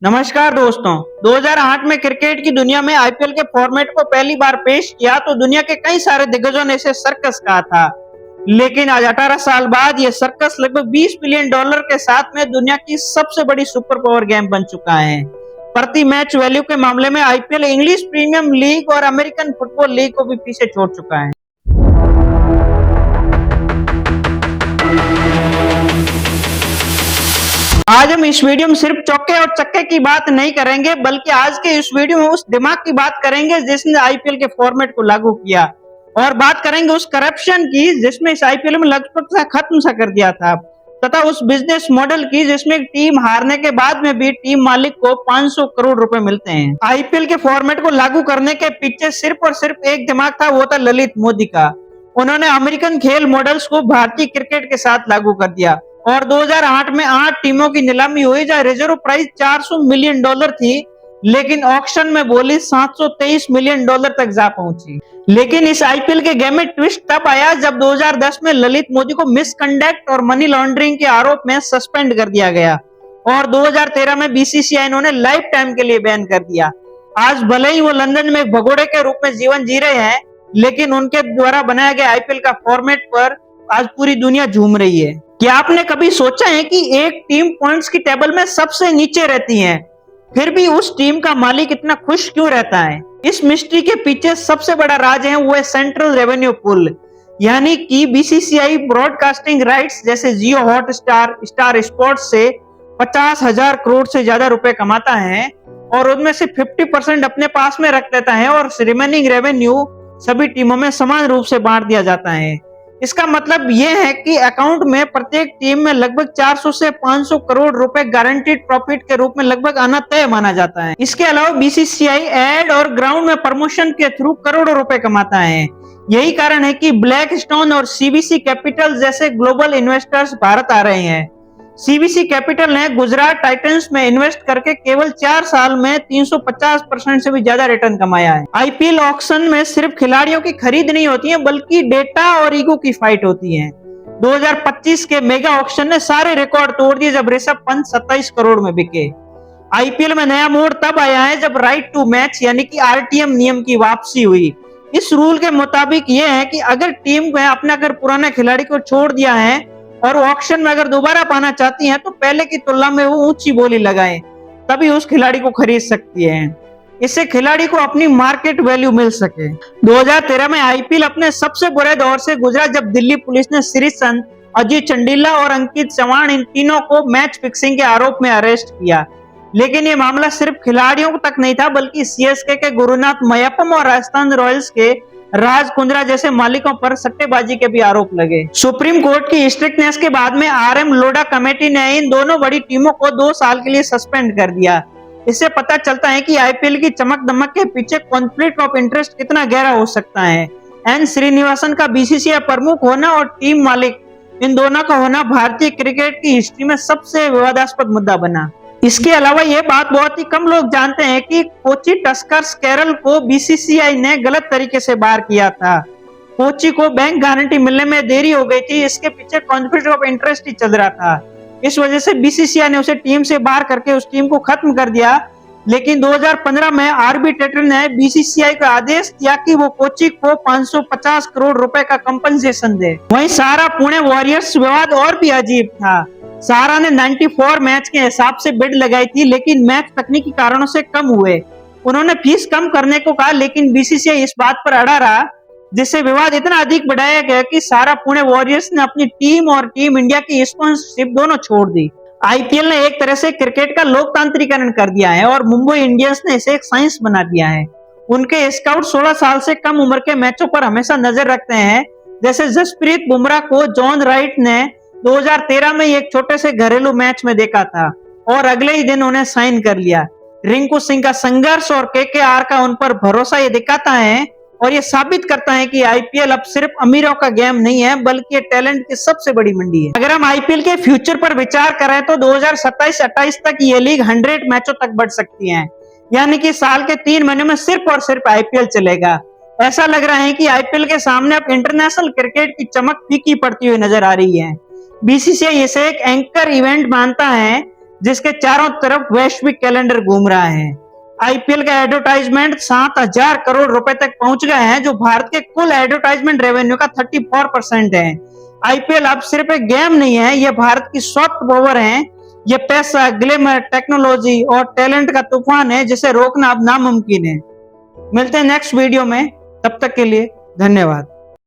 नमस्कार दोस्तों। 2008 में क्रिकेट की दुनिया में आईपीएल के फॉर्मेट को पहली बार पेश किया तो दुनिया के कई सारे दिग्गजों ने इसे सर्कस कहा था। लेकिन आज 18 साल बाद यह सर्कस लगभग 20 बिलियन डॉलर के साथ में दुनिया की सबसे बड़ी सुपर पावर गेम बन चुका है। प्रति मैच वैल्यू के मामले में आईपीएल इंग्लिश प्रीमियम लीग और अमेरिकन फुटबॉल लीग को भी पीछे छोड़ चुका है। आज हम इस वीडियो में सिर्फ चौके और छक्के की बात नहीं करेंगे, बल्कि आज के इस वीडियो में उस दिमाग की बात करेंगे जिसने आईपीएल के फॉर्मेट को लागू किया, और बात करेंगे उस करप्शन की जिसमें इस आईपीएल में लगभग खत्म सा कर दिया था, तथा उस बिजनेस मॉडल की जिसमें टीम हारने के बाद में भी टीम मालिक को 500 करोड़ रुपए मिलते हैं। आईपीएल के फॉर्मेट को लागू करने के पीछे सिर्फ और सिर्फ एक दिमाग था, वो था ललित मोदी का। उन्होंने अमेरिकन खेल मॉडल्स को भारतीय क्रिकेट के साथ लागू कर दिया और 2008 में 8 टीमों की नीलामी हुई जहां रिजर्व प्राइस 400 मिलियन डॉलर थी, लेकिन ऑक्शन में बोली 723 मिलियन डॉलर तक जा पहुंची। लेकिन इस आईपीएल के गेम में ट्विस्ट तब आया जब 2010 में ललित मोदी को मिसकंडक्ट और मनी लॉन्ड्रिंग के आरोप में सस्पेंड कर दिया गया और 2013 में बीसीसीआई इन्होंने लाइफ टाइम के लिए बैन कर दिया। आज भले ही वो लंदन में एक भगोड़े के रूप में जीवन जी रहे हैं, लेकिन उनके द्वारा बनाया गया आईपीएल का फॉर्मेट पर आज पूरी दुनिया झूम रही है। क्या आपने कभी सोचा है कि एक टीम पॉइंट्स की टेबल में सबसे नीचे रहती है, फिर भी उस टीम का मालिक इतना खुश क्यों रहता है? इस मिस्ट्री के पीछे सबसे बड़ा राज है वो है सेंट्रल रेवेन्यू पूल, यानी कि बीसीसीआई ब्रॉडकास्टिंग राइट्स जैसे जियो हॉटस्टार, स्टार स्पोर्ट्स से 50,000 करोड़ से ज्यादा रुपए कमाता है और उनमें से 50% अपने पास में रख लेता है और रिमेनिंग रेवेन्यू सभी टीमों में समान रूप से बांट दिया जाता है। इसका मतलब यह है कि अकाउंट में प्रत्येक टीम में लगभग 400 से 500 करोड़ रुपए गारंटीड प्रॉफिट के रूप में लगभग आना तय माना जाता है। इसके अलावा बीसीसीआई एड और ग्राउंड में प्रमोशन के थ्रू करोड़ों रुपए कमाता है। यही कारण है कि ब्लैकस्टोन और सीवीसी कैपिटल जैसे ग्लोबल इन्वेस्टर्स भारत आ रहे हैं। सीवीसी कैपिटल ने गुजरात टाइटंस में इन्वेस्ट करके केवल 4 साल में 350% से भी ज्यादा रिटर्न कमाया है। आईपीएल ऑक्शन में सिर्फ खिलाड़ियों की खरीद नहीं होती है, बल्कि डेटा और ईगो की फाइट होती है। 2025 के मेगा ऑक्शन ने सारे रिकॉर्ड तोड़ दिए जब ऋषभ पंत 27 करोड़ में बिके। आईपीएल में नया मोड़ तब आया है जब राइट टू मैच यानी कि आरटीएम नियम की वापसी हुई। इस रूल के मुताबिक यह है कि अगर टीम ने अपना अगर पुराने खिलाड़ी को छोड़ दिया है और ऑक्शन में अगर दोबारा पाना चाहती हैं तो पहले की तुलना में वो ऊंची बोली लगाएं, तभी उस खिलाड़ी को खरीद सकती है। इससे खिलाड़ी को अपनी मार्केट वैल्यू मिल सके। 2013 में आईपीएल अपने सबसे बुरे दौर से गुजरा जब दिल्ली पुलिस ने श्रीसंत, अजीत चंडीला और अंकित चौहान इन तीनों को मैच फिक्सिंग के आरोप में अरेस्ट किया। लेकिन ये मामला सिर्फ खिलाड़ियों तक नहीं था, बल्कि सीएसके के गुरुनाथ मयप्पम और राजस्थान रॉयल्स के राज कुंद्रा जैसे मालिकों पर सट्टेबाजी के भी आरोप लगे। सुप्रीम कोर्ट की स्ट्रिक्टनेस के बाद में आरएम लोढ़ा कमेटी ने इन दोनों बड़ी टीमों को 2 साल के लिए सस्पेंड कर दिया। इससे पता चलता है कि आईपीएल की चमक दमक के पीछे कॉन्फ्लिक्ट ऑफ इंटरेस्ट कितना गहरा हो सकता है। एन श्रीनिवासन का बीसीसीआई प्रमुख होना और टीम मालिक इन दोनों का होना भारतीय क्रिकेट की हिस्ट्री में सबसे विवादास्पद मुद्दा बना। इसके अलावा यह बात बहुत ही कम लोग जानते हैं कि कोची टस्कर्स केरल को बीसीसीआई ने गलत तरीके से बाहर किया था। कोची को बैंक गारंटी मिलने में देरी हो गई थी, इसके पीछे कॉन्फ्लिक्ट ऑफ इंटरेस्ट ही चल रहा था। इस वजह से बीसीसीआई ने उसे टीम से बाहर करके उस टीम को खत्म कर दिया। लेकिन 2015 में आर्बिट्रेटर ने बीसीसीआई का आदेश दिया कि वो कोची को 550 करोड़ रुपए का कंपनसेशन दे। वहीं सहारा पुणे वॉरियर्स विवाद और भी अजीब था। सहारा ने 94 मैच के हिसाब से बिड लगाई थी, लेकिन मैच तकनीकी कारणों से कम हुए। उन्होंने फीस कम करने को कहा, लेकिन बीसीसीआई इस बात पर अड़ा रहा, जिससे विवाद इतना अधिक बढ़ाया गया कि सहारा पुणे वॉरियर्स ने अपनी टीम और टीम इंडिया की स्पॉन्सरशिप दोनों छोड़ दी। आईपीएल ने एक तरह से क्रिकेट का लोकतांत्रिकरण कर दिया है और मुंबई इंडियंस ने इसे एक साइंस बना दिया है। उनके स्काउट 16 साल से कम उम्र के मैचों पर हमेशा नजर रखते हैं। जैसे जसप्रीत बुमराह को जॉन राइट ने 2013 में एक छोटे से घरेलू मैच में देखा था और अगले ही दिन उन्हें साइन कर लिया। रिंकू सिंह का संघर्ष और केकेआर का उन पर भरोसा ये दिखाता है और ये साबित करता है कि आईपीएल अब सिर्फ अमीरों का गेम नहीं है, बल्कि टैलेंट की सबसे बड़ी मंडी है। अगर हम आईपीएल के फ्यूचर पर विचार करें तो 2027-28 तक ये लीग 100 मैचों तक बढ़ सकती है, यानी कि साल के 3 महीने में सिर्फ और सिर्फ आईपीएल चलेगा। ऐसा लग रहा है कि आईपीएल के सामने अब इंटरनेशनल क्रिकेट की चमक फीकी पड़ती हुई नजर आ रही है। बीसीसीआई इसे एक एंकर इवेंट मानता है जिसके चारों तरफ वैश्विक कैलेंडर घूम रहा है। आईपीएल का एडवर्टाइजमेंट 7,000 करोड़ रुपए तक पहुंच गए हैं, जो भारत के कुल एडवर्टाइजमेंट रेवेन्यू का 34% है। आईपीएल अब सिर्फ एक गेम नहीं है, यह भारत की सॉफ्ट पावर है। ये पैसा, ग्लैमर, टेक्नोलॉजी और टैलेंट का तूफान है, जिसे रोकना अब नामुमकिन है। मिलते हैं नेक्स्ट वीडियो में, तब तक के लिए धन्यवाद।